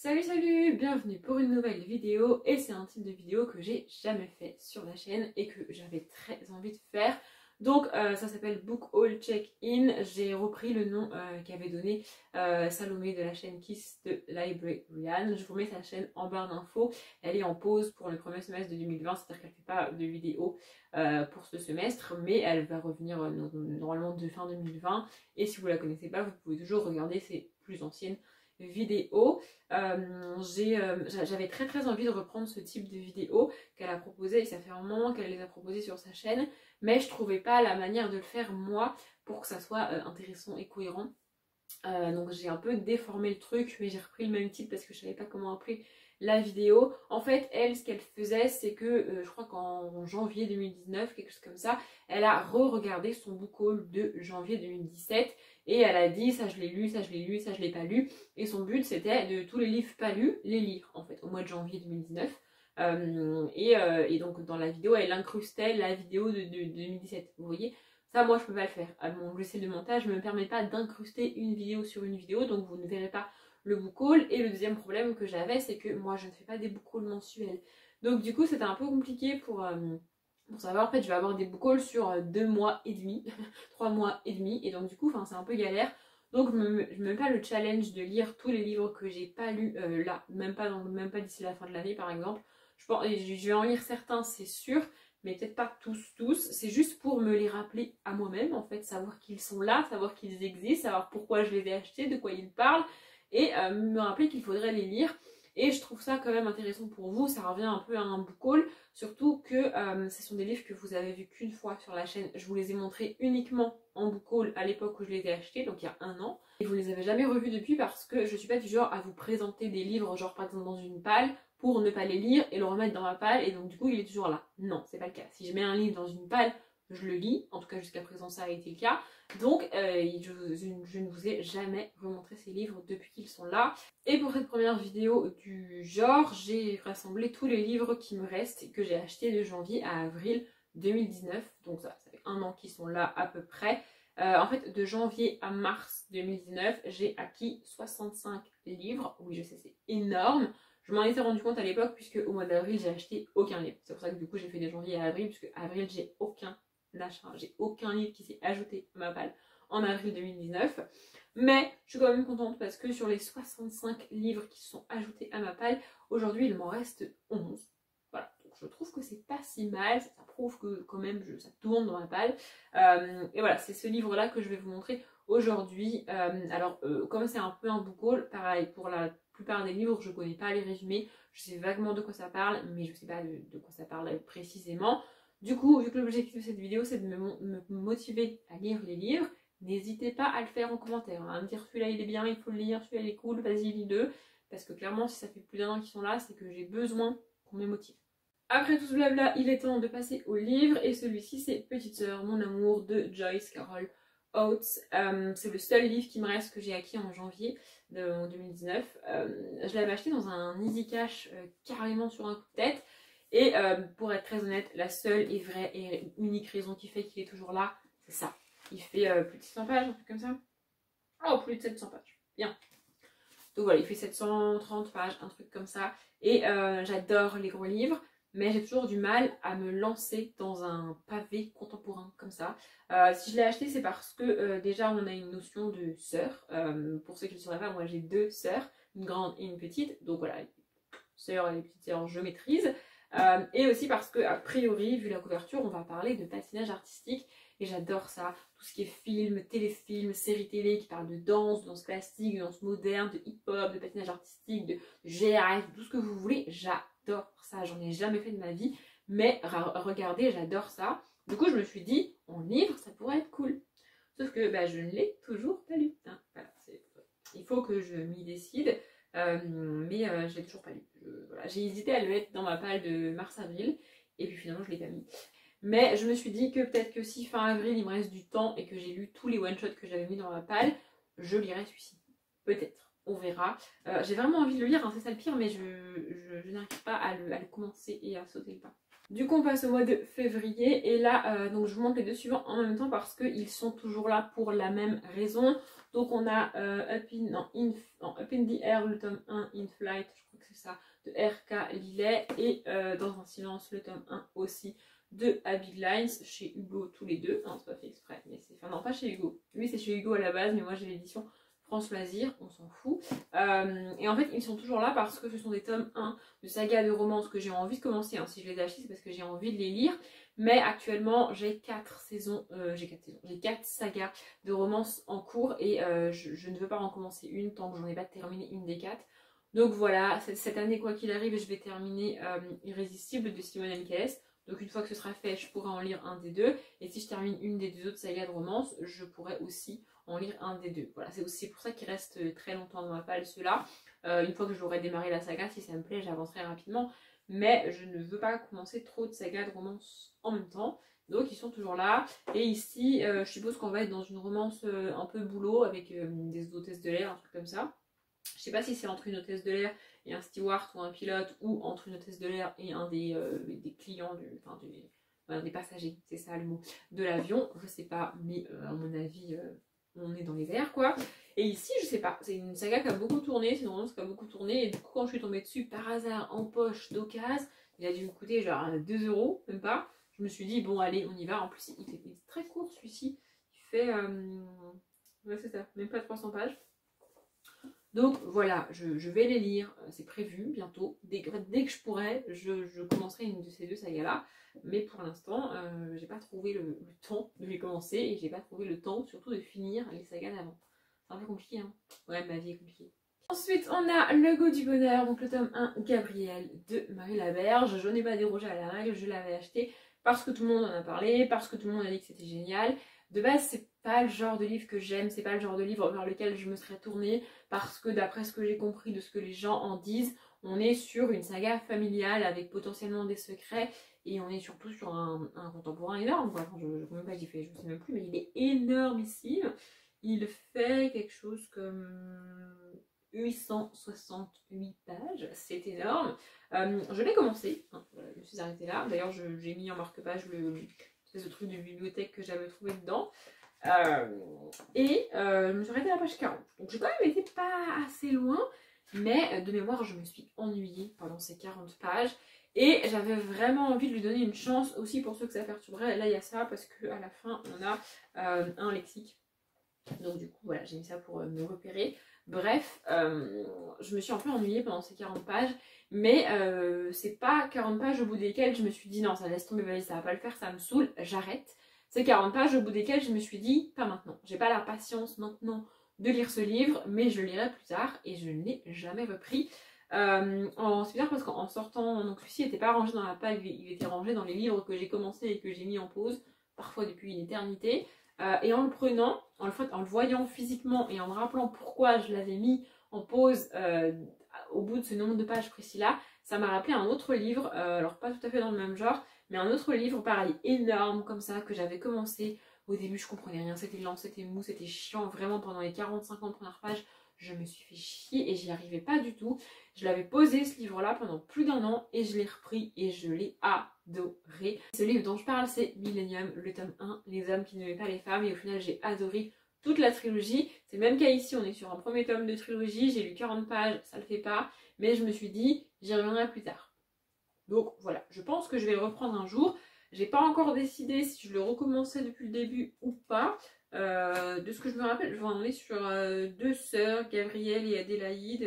Salut, bienvenue pour une nouvelle vidéo et c'est un type de vidéo que j'ai jamais fait sur la chaîne et que j'avais très envie de faire. Donc ça s'appelle Book Haul Check-in, j'ai repris le nom qu'avait donné Salomé de la chaîne Kiss de Librarian. Je vous mets sa chaîne en barre d'infos, elle est en pause pour le premier semestre de 2020, c'est-à-dire qu'elle ne fait pas de vidéo pour ce semestre, mais elle va revenir normalement de fin 2020 et si vous la connaissez pas, vous pouvez toujours regarder ses plus anciennes vidéos. J'avais très envie de reprendre ce type de vidéos qu'elle a proposé et ça fait un moment qu'elle les a proposées sur sa chaîne, mais je trouvais pas la manière de le faire moi pour que ça soit intéressant et cohérent. Donc j'ai un peu déformé le truc, mais j'ai repris le même titre parce que je savais pas comment appeler la vidéo. En fait, elle, ce qu'elle faisait, c'est que je crois qu'en janvier 2019, quelque chose comme ça, elle a re-regardé son book haul de janvier 2017 et elle a dit ça je l'ai lu, ça je l'ai lu, ça je l'ai pas lu. Et son but c'était de tous les livres pas lus, les lire en fait au mois de janvier 2019. Et donc dans la vidéo, elle incrustait la vidéo de 2017, vous voyez. Ça, moi, je peux pas le faire. Mon logiciel de montage ne me permet pas d'incruster une vidéo sur une vidéo, donc vous ne verrez pas le book haul. Et le deuxième problème que j'avais, c'est que moi, je ne fais pas des book hauls mensuels. Donc du coup, c'était un peu compliqué pour savoir. En fait, je vais avoir des book hauls sur 2 mois et demi, 3 mois et demi. Et donc du coup, c'est un peu galère. Donc je me mets pas le challenge de lire tous les livres que j'ai pas lus là, même pas d'ici la fin de l'année par exemple. Je vais en lire certains, c'est sûr, mais peut-être pas tous, c'est juste pour me les rappeler à moi-même, en fait, savoir qu'ils sont là, savoir qu'ils existent, savoir pourquoi je les ai achetés, de quoi ils parlent, et me rappeler qu'il faudrait les lire. Et je trouve ça quand même intéressant pour vous, ça revient un peu à un book haul, surtout que ce sont des livres que vous avez vus qu'une fois sur la chaîne. Je vous les ai montrés uniquement en book haul à l'époque où je les ai achetés, donc il y a 1 an. Et vous les avez jamais revus depuis parce que je suis pas du genre à vous présenter des livres, genre par exemple dans une palle, pour ne pas les lire et le remettre dans ma palle et donc du coup il est toujours là. Non, c'est pas le cas. Si je mets un livre dans une palle, je le lis, en tout cas jusqu'à présent ça a été le cas. Donc je ne vous ai jamais remontré ces livres depuis qu'ils sont là. Et pour cette première vidéo du genre, j'ai rassemblé tous les livres qui me restent et que j'ai achetés de janvier à avril 2019. Donc ça fait 1 an qu'ils sont là à peu près. En fait, de janvier à mars 2019, j'ai acquis 65 livres. Oui, je sais, c'est énorme. Je m'en étais rendu compte à l'époque puisque au mois d'avril j'ai acheté aucun livre. C'est pour ça que du coup j'ai fait de janvier à avril puisque avril j'ai aucun achat, j'ai aucun livre qui s'est ajouté à ma palle en avril 2019. Mais je suis quand même contente parce que sur les 65 livres qui se sont ajoutés à ma palle, aujourd'hui il m'en reste 11. Voilà, donc je trouve que c'est pas si mal, ça prouve que quand même ça tourne dans ma palle. Et voilà, c'est ce livre là que je vais vous montrer aujourd'hui. Comme c'est un peu un book haul, pareil pour la plupart des livres, je connais pas les résumés, je sais vaguement de quoi ça parle, mais je sais pas de quoi ça parle précisément. Du coup, vu que l'objectif de cette vidéo c'est de me motiver à lire les livres, n'hésitez pas à le faire en commentaire, à me dire celui-là il est bien, il faut le lire, celui-là il est cool, vas-y lis-le, parce que clairement si ça fait plus d'1 an qu'ils sont là, c'est que j'ai besoin qu'on me motive. Après tout ce blabla, il est temps de passer au livre, et celui-ci c'est Petite Sœur, mon amour de Joyce Carol Oates. C'est le seul livre qui me reste que j'ai acquis en janvier de 2019. Je l'avais acheté dans un Easy Cash carrément sur un coup de tête. Et pour être très honnête, la seule et vraie et unique raison qui fait qu'il est toujours là, c'est ça. Il fait plus de 600 pages, un truc comme ça. Oh, plus de 700 pages. Bien. Donc voilà, il fait 730 pages, un truc comme ça. Et j'adore les gros livres. Mais j'ai toujours du mal à me lancer dans un pavé contemporain comme ça. Si je l'ai acheté, c'est parce que déjà on a une notion de sœur. Pour ceux qui ne le sauraient pas, moi j'ai 2 sœurs, une grande et une petite. Donc voilà, les sœurs et les petites sœurs, je maîtrise. Et aussi parce que, a priori, vu la couverture, on va parler de patinage artistique. Et j'adore ça. Tout ce qui est film, téléfilm, séries télé qui parlent de danse classique, de danse moderne, de hip-hop, de patinage artistique, de GRF, tout ce que vous voulez, j'adore ça. J'en ai jamais fait de ma vie, mais regardez, j'adore ça. Du coup, je me suis dit, en livre, ça pourrait être cool. Sauf que je ne l'ai toujours pas lu. Hein, voilà, il faut que je m'y décide, mais je l'ai toujours pas lu. Voilà, j'ai hésité à le mettre dans ma palle de mars-avril, et puis finalement, je l'ai pas mis. Mais je me suis dit que peut-être que si fin avril, il me reste du temps et que j'ai lu tous les one-shots que j'avais mis dans ma palle, je lirai celui-ci. Peut-être. On verra. J'ai vraiment envie de le lire, hein, c'est ça le pire, mais je n'arrive pas à le commencer et à sauter le pas. Du coup on passe au mois de février et là donc je vous montre les deux suivants en même temps parce qu'ils sont toujours là pour la même raison. Donc on a Up in the Air le tome 1, In Flight, je crois que c'est ça, de R.K. Lillet et Dans un silence le tome 1 aussi de Abby Lines chez Hugo tous les deux. Non c'est pas fait exprès, mais c'est... Enfin non pas chez Hugo, lui c'est chez Hugo à la base mais moi j'ai l'édition France Loisirs, on s'en fout. Et en fait, ils sont toujours là parce que ce sont des tomes 1 de saga de romance que j'ai envie de commencer. Hein. Si je les ai achetés, c'est parce que j'ai envie de les lire. Mais actuellement, j'ai 4 sagas de romance en cours et je ne veux pas en commencer une tant que j'en ai pas terminé une des 4. Donc voilà, cette année, quoi qu'il arrive, je vais terminer Irrésistible de Simone L.K.S. Donc une fois que ce sera fait, je pourrai en lire un des deux. Et si je termine une des deux autres sagas de romance, je pourrai aussi en lire un des deux. Voilà, c'est aussi pour ça qu'il reste très longtemps dans ma palle ceux-là. Une fois que j'aurai démarré la saga, si ça me plaît, j'avancerai rapidement. Mais je ne veux pas commencer trop de sagas de romance en même temps. Donc ils sont toujours là. Et ici, je suppose qu'on va être dans une romance un peu boulot avec des hôtesses de l'air, un truc comme ça. Je sais pas si c'est entre une hôtesse de l'air et un steward ou un pilote, ou entre une hôtesse de l'air et un des clients, des passagers, c'est ça le mot, de l'avion. Je sais pas, mais à mon avis, on est dans les airs quoi. Et ici, je sais pas, c'est une saga qui a beaucoup tourné, c'est une romance qui a beaucoup tourné, et du coup, quand je suis tombée dessus par hasard en poche d'occasion, il a dû me coûter genre 2 €, même pas. Je me suis dit, bon, allez, on y va. En plus, il est très court celui-ci. Il fait, ouais, c'est ça, même pas 300 pages. Donc voilà, je vais les lire, c'est prévu bientôt. Dès que je pourrai, je commencerai une de ces deux sagas-là. Mais pour l'instant, j'ai pas trouvé le temps de les commencer et j'ai pas trouvé le temps surtout de finir les sagas d'avant. C'est un peu compliqué, hein. Ouais, ma vie est compliquée. Ensuite, on a Le Goût du bonheur, donc le tome 1, Gabriel de Marie Laberge. Je n'ai pas dérogé à la règle, je l'avais acheté parce que tout le monde en a parlé, parce que tout le monde a dit que c'était génial. De base, c'est pas le genre de livre que j'aime, c'est pas le genre de livre vers lequel je me serais tournée parce que d'après ce que j'ai compris de ce que les gens en disent, on est sur une saga familiale avec potentiellement des secrets et on est surtout sur un contemporain énorme. Enfin, je ne sais même pas qu'il fait, je ne sais même plus, mais il est énormissime. Il fait quelque chose comme 868 pages, c'est énorme. Je l'ai commencé, hein, je me suis arrêtée là. D'ailleurs, j'ai mis en marque-page le truc de bibliothèque que j'avais trouvé dedans. Je me suis arrêtée à la page 40. Donc j'ai quand même été pas assez loin, mais de mémoire, je me suis ennuyée pendant ces 40 pages. Et j'avais vraiment envie de lui donner une chance aussi pour ceux que ça perturberait. Là, il y a ça parce qu'à la fin, on a un lexique. Donc du coup, voilà, j'ai mis ça pour me repérer. Bref, je me suis un peu ennuyée pendant ces 40 pages, mais c'est pas 40 pages au bout desquelles je me suis dit non, ça laisse tomber, vas-y, ça va pas le faire, ça me saoule, j'arrête. C'est 40 pages au bout desquelles je me suis dit pas maintenant. J'ai pas la patience maintenant de lire ce livre, mais je le lirai plus tard et je ne l'ai jamais repris. C'est bizarre parce qu'en sortant, donc celui-ci n'était pas rangé dans la page, il était rangé dans les livres que j'ai commencé et que j'ai mis en pause, parfois depuis une éternité. Et en le prenant, en le voyant physiquement et en me rappelant pourquoi je l'avais mis en pause au bout de ce nombre de pages précis-là, ça m'a rappelé un autre livre, alors pas tout à fait dans le même genre, mais un autre livre pareil, énorme comme ça, que j'avais commencé. Au début, je comprenais rien, c'était lent, c'était mou, c'était chiant. Vraiment, pendant les 40-50 premières pages, je me suis fait chier et j'y arrivais pas du tout. Je l'avais posé ce livre-là pendant plus d'1 an et je l'ai repris et je l'ai adoré. Ce livre dont je parle, c'est Millennium, le tome 1, Les hommes qui n'aimaient pas les femmes. Et au final, j'ai adoré toute la trilogie. C'est le même cas ici, on est sur un premier tome de trilogie. J'ai lu 40 pages, ça le fait pas. Mais je me suis dit, j'y reviendrai plus tard. Donc voilà, je pense que je vais le reprendre un jour. J'ai pas encore décidé si je le recommençais depuis le début ou pas. De ce que je me rappelle, on est sur 2 sœurs, Gabrielle et Adélaïde,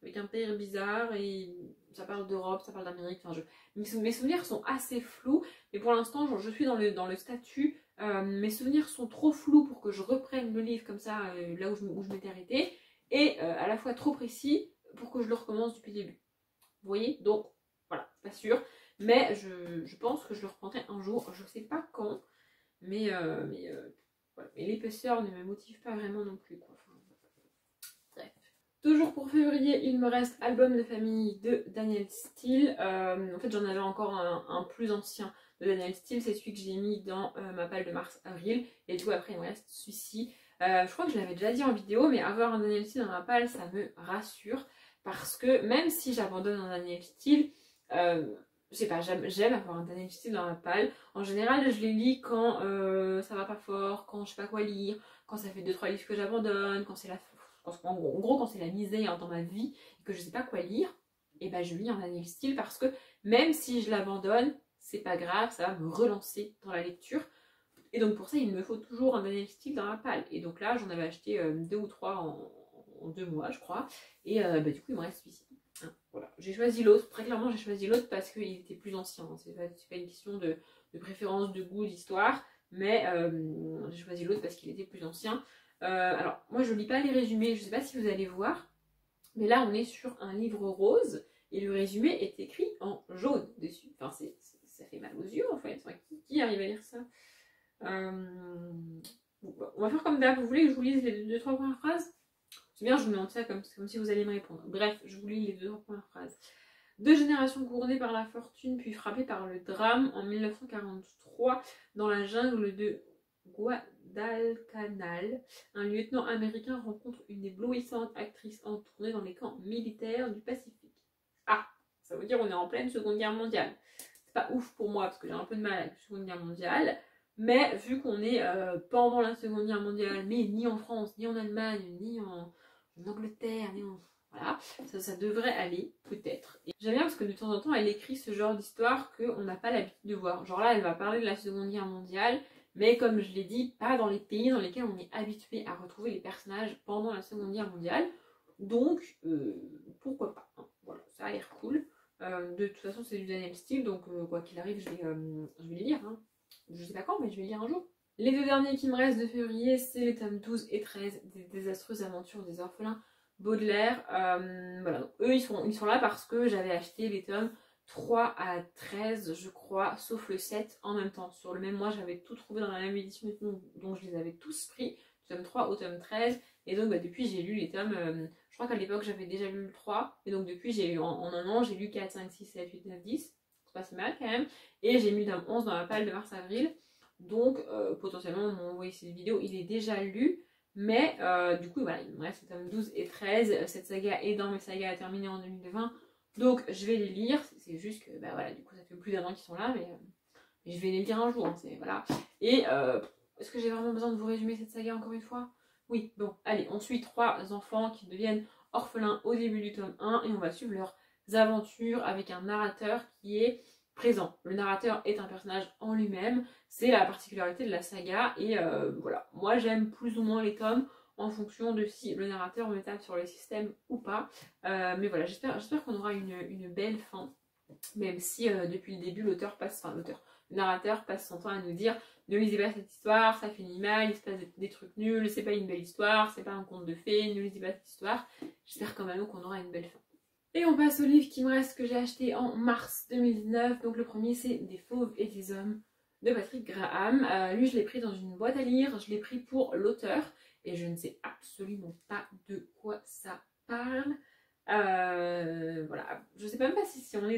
avec un père bizarre, et ça parle d'Europe, ça parle d'Amérique. Enfin, mes souvenirs sont assez flous, mais pour l'instant, je suis dans le statut. Mes souvenirs sont trop flous pour que je reprenne le livre comme ça, là où je m'étais arrêtée, et à la fois trop précis pour que je le recommence depuis le début. Vous voyez? Donc, voilà, pas sûr. Mais je pense que je le reprendrai un jour, je sais pas quand, mais voilà. Et l'épaisseur ne me motive pas vraiment non plus, quoi. Enfin, bref. Toujours pour février, il me reste Album de famille de Danielle Steele. En fait, j'en avais encore un plus ancien de Danielle Steele, c'est celui que j'ai mis dans ma palle de mars-avril. Et tout après, il me reste celui-ci. Je crois que je l'avais déjà dit en vidéo, mais avoir un Danielle Steele dans ma palle, ça me rassure. Parce que même si j'abandonne un Danielle Steele, je sais pas, j'aime avoir un Daniel Steele dans la palle. En général, je les lis quand ça va pas fort, quand je sais pas quoi lire, quand ça fait 2-3 livres que j'abandonne, quand c'est en gros, quand c'est la misère dans ma vie et que je sais pas quoi lire, et ben je lis un Daniel Steele parce que même si je l'abandonne, c'est pas grave, ça va me relancer dans la lecture. Et donc pour ça, il me faut toujours un Daniel Steele dans la palle. Et donc là, j'en avais acheté 2 ou 3 en 2 mois, je crois. Et du coup, il me reste celui-ci. Hein, voilà. J'ai choisi l'autre. Très clairement, j'ai choisi l'autre parce qu'il était plus ancien. Hein. C'est pas une question de préférence, de goût, d'histoire. Mais j'ai choisi l'autre parce qu'il était plus ancien. Alors, moi, je lis pas les résumés. Je sais pas si vous allez voir. Mais là, on est sur un livre rose. Et le résumé est écrit en jaune dessus. Enfin, ça fait mal aux yeux, en fait. Enfin, qui arrive à lire ça? On va faire comme d'hab. Vous voulez que je vous lise les 2-3 premières phrases? C'est bien, je vous demande ça comme si vous alliez me répondre. Bref, je vous lis les 2-3 premières phrases. 2 générations couronnées par la fortune, puis frappées par le drame en 1943 dans la jungle de Guadalcanal. Un lieutenant américain rencontre une éblouissante actrice en tournée dans les camps militaires du Pacifique. Ah, ça veut dire on est en pleine Seconde Guerre mondiale. C'est pas ouf pour moi parce que j'ai un peu de mal avec la Seconde Guerre mondiale. Mais vu qu'on est pendant la Seconde Guerre mondiale, mais ni en France, ni en Allemagne, ni en Angleterre, ni en... Voilà, ça devrait aller, peut-être. J'aime bien parce que de temps en temps, elle écrit ce genre d'histoire qu'on n'a pas l'habitude de voir. Genre là, elle va parler de la Seconde Guerre mondiale, mais comme je l'ai dit, pas dans les pays dans lesquels on est habitué à retrouver les personnages pendant la Seconde Guerre mondiale. Donc, pourquoi pas, hein. Voilà, ça a l'air cool. De toute façon, c'est du Daniel Steele, donc quoi qu'il arrive, je vais les lire, hein. Je sais pas quand, mais je vais lire un jour. Les 2 derniers qui me restent de février, c'est les tomes 12 et 13 des désastreuses aventures des orphelins Baudelaire. Voilà, donc, eux ils sont là parce que j'avais acheté les tomes 3 à 13, je crois, sauf le 7 en même temps. Sur le même mois, j'avais tout trouvé dans la même édition, donc je les avais tous pris, du tome 3 au tome 13. Et donc depuis, j'ai lu les tomes. Je crois qu'à l'époque, j'avais déjà lu le 3. Et donc depuis, j'ai lu en un an, j'ai lu 4, 5, 6, 7, 8, 9, 10. C'est pas si mal quand même. Et j'ai mis le tome 11 dans la palle de mars-avril. Donc potentiellement, on m'a envoyé cette vidéo, il est déjà lu. Mais du coup, voilà, il me reste le tome 12 et 13. Cette saga est dans mes sagas à terminer en 2020. Donc je vais les lire. C'est juste que, bah voilà, du coup, ça fait plus d'1 an qu'ils sont là. Mais je vais les lire un jour. Hein, voilà. Et est-ce que j'ai vraiment besoin de vous résumer cette saga encore une fois? Oui, bon, allez, on suit 3 enfants qui deviennent orphelins au début du tome 1. Et on va suivre leurs aventures avec un narrateur qui est présent. Le narrateur est un personnage en lui-même, c'est la particularité de la saga et voilà, moi j'aime plus ou moins les tomes en fonction de si le narrateur me tape sur le système ou pas, mais voilà, j'espère qu'on aura une belle fin, même si depuis le début le narrateur passe son temps à nous dire ne lisez pas cette histoire, ça finit mal, il se passe des trucs nuls, c'est pas une belle histoire, c'est pas un conte de fées, ne lisez pas cette histoire. J'espère quand même qu'on aura une belle fin. Et on passe au livre qui me reste que j'ai acheté en mars 2019. Donc le premier c'est Des fauves et des hommes de Patrick Graham. Lui je l'ai pris dans une boîte à lire, je l'ai pris pour l'auteur et je ne sais absolument pas de quoi ça parle. Voilà, je sais même pas si on est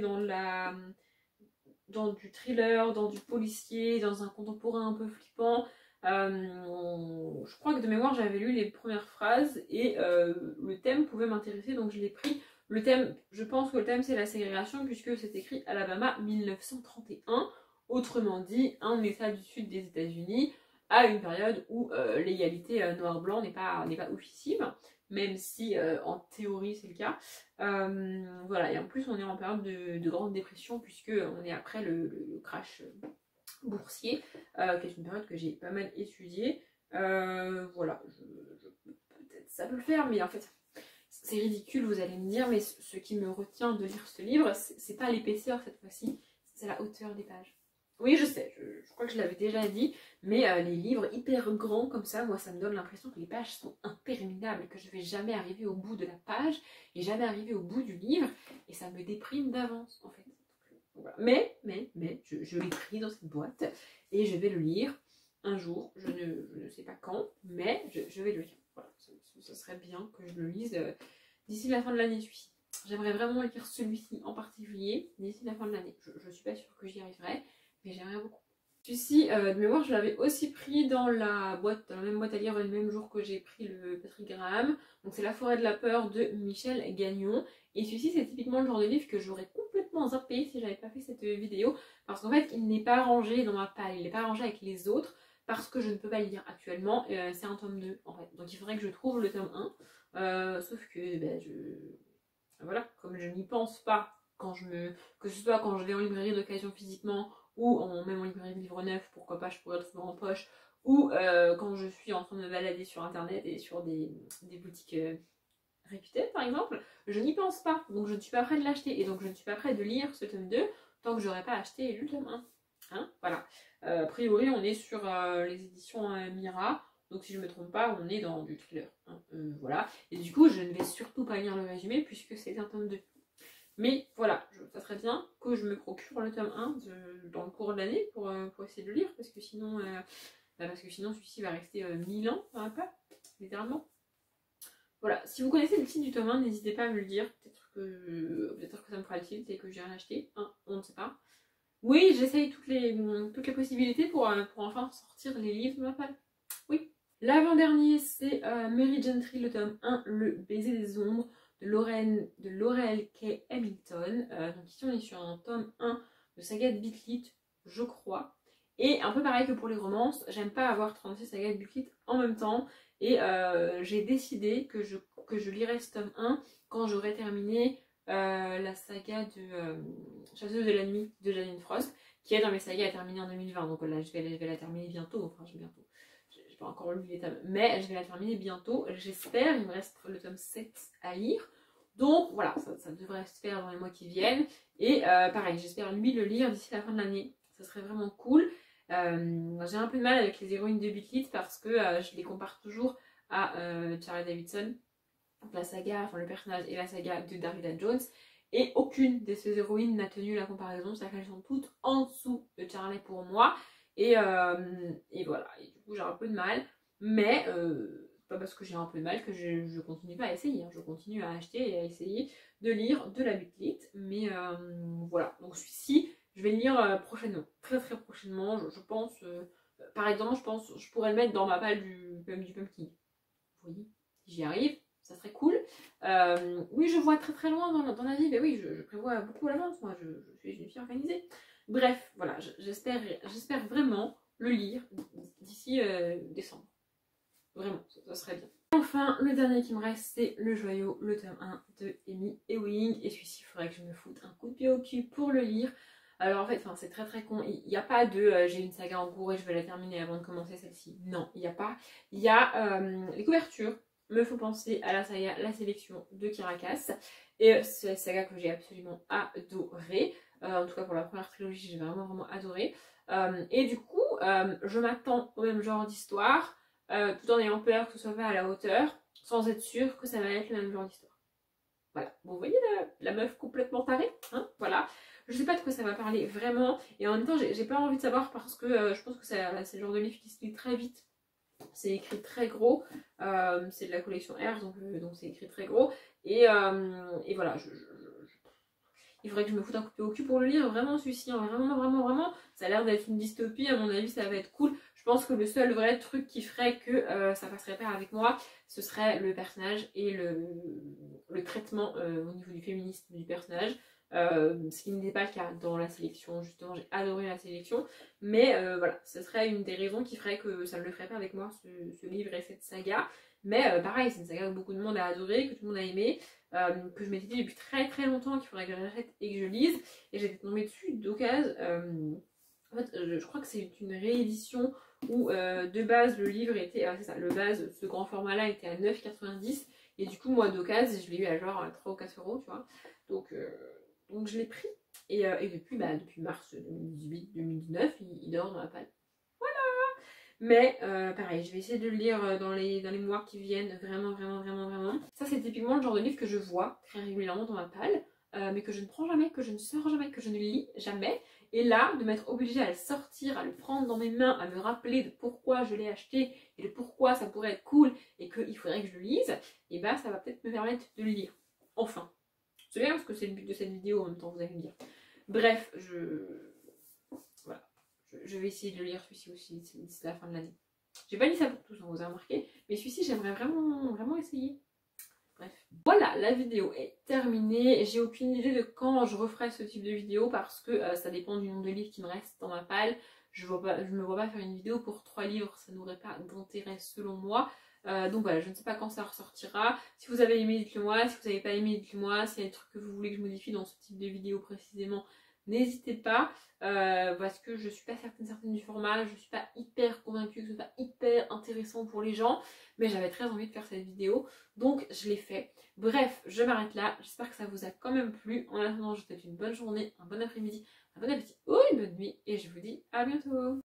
dans du thriller, dans du policier, dans un contemporain un peu flippant. Je crois que de mémoire j'avais lu les premières phrases et le thème pouvait m'intéresser donc je l'ai pris. Le thème, je pense que le thème c'est la ségrégation puisque c'est écrit Alabama 1931, autrement dit un état du sud des États-Unis à une période où l'égalité noir-blanc n'est pas oufissime, même si en théorie c'est le cas. Voilà, et en plus on est en période de grande dépression puisque on est après le crash boursier, qui est une période que j'ai pas mal étudiée. Voilà, peut-être ça peut le faire, mais en fait c'est ridicule, vous allez me dire, mais ce qui me retient de lire ce livre, c'est pas l'épaisseur cette fois-ci, c'est la hauteur des pages. Oui, je sais, je crois que je l'avais déjà dit, mais les livres hyper grands comme ça, moi ça me donne l'impression que les pages sont interminables, que je vais jamais arriver au bout de la page et jamais arriver au bout du livre, et ça me déprime d'avance en fait. Voilà. Mais je l'ai pris dans cette boîte et je vais le lire un jour, je ne sais pas quand, mais je vais le lire. Voilà, ça serait bien que je le lise d'ici la fin de l'année celui-ci. J'aimerais vraiment lire celui-ci en particulier d'ici la fin de l'année. Je suis pas sûre que j'y arriverai, mais j'aimerais beaucoup. Celui-ci, de mémoire, je l'avais aussi pris dans la même boîte à lire le même jour que j'ai pris le Patrick Graham. Donc c'est La forêt de la peur de Michel Gagnon. Et celui-ci, c'est typiquement le genre de livre que j'aurais complètement complètement zappé si j'avais pas fait cette vidéo. Parce qu'en fait, il n'est pas rangé dans ma palle, il n'est pas rangé avec les autres. Parce que je ne peux pas le lire actuellement. C'est un tome 2 en fait. Donc il faudrait que je trouve le tome 1. Sauf que ben, voilà, comme je n'y pense pas quand que ce soit quand je vais en librairie d'occasion physiquement ou même en librairie de livres neufs, pourquoi pas, je pourrais le trouver en poche, ou quand je suis en train de me balader sur internet et sur des boutiques réputées par exemple, je n'y pense pas, donc je ne suis pas prête de l'acheter et donc je ne suis pas prête de lire ce tome 2 tant que j'aurais pas acheté le tome 1. Hein, voilà. A priori on est sur les éditions Mira, donc si je me trompe pas on est dans du thriller. Hein, voilà. Et du coup je ne vais surtout pas lire le résumé puisque c'est un tome 2. Mais voilà, ça serait bien que je me procure le tome 1 dans le cours de l'année pour essayer de le lire, parce que sinon, celui-ci va rester 1000 ans dans la patte, littéralement. Voilà, si vous connaissez le titre du tome 1, n'hésitez pas à me le dire, peut-être que ça me fera le titre et que j'irai l'acheter, hein, on ne sait pas. Oui, j'essaye toutes les possibilités pour enfin sortir les livres de ma palle. Oui. L'avant-dernier, c'est Mary Gentry, le tome 1, Le baiser des ombres, de Laurel K. Hamilton. Donc ici on est sur un tome 1 de saga de Bitlit, je crois. Et un peu pareil que pour les romances, j'aime pas avoir 36 sagas de Bitlit en même temps. Et j'ai décidé que je lirais ce tome 1 quand j'aurai terminé la saga de Chasseuse de la nuit de Janine Frost, qui est dans mes sagas à terminer en 2020. Donc là je vais la terminer bientôt, enfin bientôt. J'ai pas encore lu les tomes, mais je vais la terminer bientôt, j'espère. Il me reste le tome 7 à lire. Donc voilà, ça devrait se faire dans les mois qui viennent. Et pareil, j'espère lui le lire d'ici la fin de l'année. Ça serait vraiment cool. J'ai un peu de mal avec les héroïnes de Bitlit parce que je les compare toujours à Charlie Davidson. Donc la saga, enfin le personnage et la saga de Davida Jones. Et aucune de ces héroïnes n'a tenu la comparaison. C'est-à-dire qu'elles sont toutes en dessous de Charlie pour moi. Et voilà, et du coup j'ai un peu de mal, mais pas parce que j'ai un peu de mal que je continue pas à essayer, hein. Je continue à acheter et à essayer de lire de la Bitlit, mais voilà, donc celui-ci je vais le lire prochainement, très très prochainement, je pense, par exemple je pense je pourrais le mettre dans ma palle du Pumpkin, vous voyez, si j'y arrive, ça serait cool. Oui, je vois très très loin dans la vie, mais oui, je prévois beaucoup à l'avance, moi je suis une fille organisée. Bref, voilà, j'espère vraiment le lire d'ici décembre. Vraiment, ça serait bien. Enfin, le dernier qui me reste, c'est Le Joyau, le tome 1 de Amy Ewing. Et celui-ci, il faudrait que je me foute un coup de pied au cul pour le lire. Alors en fait, c'est très très con. Il n'y a pas de j'ai une saga en cours et je vais la terminer avant de commencer celle-ci. Non, il n'y a pas. Il y a les couvertures me font penser à la saga La Sélection de Caracas. Et c'est la saga que j'ai absolument adorée. En tout cas pour la première trilogie, j'ai vraiment vraiment adoré. Et du coup, je m'attends au même genre d'histoire, tout en ayant peur que ce soit pas à la hauteur, sans être sûre que ça va être le même genre d'histoire. Voilà, vous voyez la meuf complètement tarée, hein, voilà. Je sais pas de quoi ça va parler vraiment, et en même temps j'ai pas envie de savoir parce que je pense que c'est le genre de livre qui se lit très vite. C'est écrit très gros, c'est de la collection R, donc c'est écrit très gros, et voilà, il faudrait que je me foute un coup de pied au cul pour le lire, vraiment celui-ci, hein, vraiment, ça a l'air d'être une dystopie, à mon avis ça va être cool. Je pense que le seul vrai truc qui ferait que ça passerait pas avec moi, ce serait le personnage et le traitement au niveau du féminisme du personnage. Ce qui n'était pas le cas dans La Sélection, justement j'ai adoré La Sélection, mais voilà, ce serait une des raisons qui ferait que ça ne le ferait pas avec moi, ce livre et cette saga. Mais pareil, c'est une saga que beaucoup de monde a adoré, que tout le monde a aimé, que je m'étais dit depuis très très longtemps qu'il faudrait que j'achète et que je lise, et j'étais tombée dessus d'occasion. En fait, je crois que c'est une réédition où de base le livre était, c'est ça, le base, ce grand format là était à 9,90, et du coup moi d'occasion je l'ai eu à genre 3 ou 4 euros, tu vois, donc je l'ai pris, et depuis mars 2018-2019 il dort dans la palle. Mais pareil, je vais essayer de le lire dans les mois qui viennent, vraiment. Ça c'est typiquement le genre de livre que je vois très régulièrement dans ma palle, mais que je ne prends jamais, que je ne sors jamais, que je ne lis jamais. Et là, de m'être obligée à le sortir, à le prendre dans mes mains, à me rappeler de pourquoi je l'ai acheté et de pourquoi ça pourrait être cool et qu'il faudrait que je le lise, et bah ça va peut-être me permettre de le lire. Enfin, c'est bien parce que c'est le but de cette vidéo en même temps, vous allez me dire. Bref, je vais essayer de le lire celui-ci aussi d'ici la fin de l'année. J'ai pas dit ça pour tous, hein, vous avez remarqué, mais celui-ci j'aimerais vraiment essayer. bref. Voilà, la vidéo est terminée. J'ai aucune idée de quand je referai ce type de vidéo parce que ça dépend du nombre de livres qui me restent dans ma palle. Je me vois pas faire une vidéo pour 3 livres, ça n'aurait pas d'intérêt selon moi. Donc voilà, je ne sais pas quand ça ressortira. Si vous avez aimé, dites-le moi. Si vous n'avez pas aimé, dites-le moi. S'il y a des trucs que vous voulez que je modifie dans ce type de vidéo précisément, n'hésitez pas. Parce que je suis pas certaine du format. Je suis pas hyper convaincue que ce soit hyper intéressant pour les gens. Mais j'avais très envie de faire cette vidéo. Donc je l'ai fait. Bref, je m'arrête là. J'espère que ça vous a quand même plu. En attendant, je vous souhaite une bonne journée, un bon après-midi, un bon appétit ou une bonne nuit. Et je vous dis à bientôt.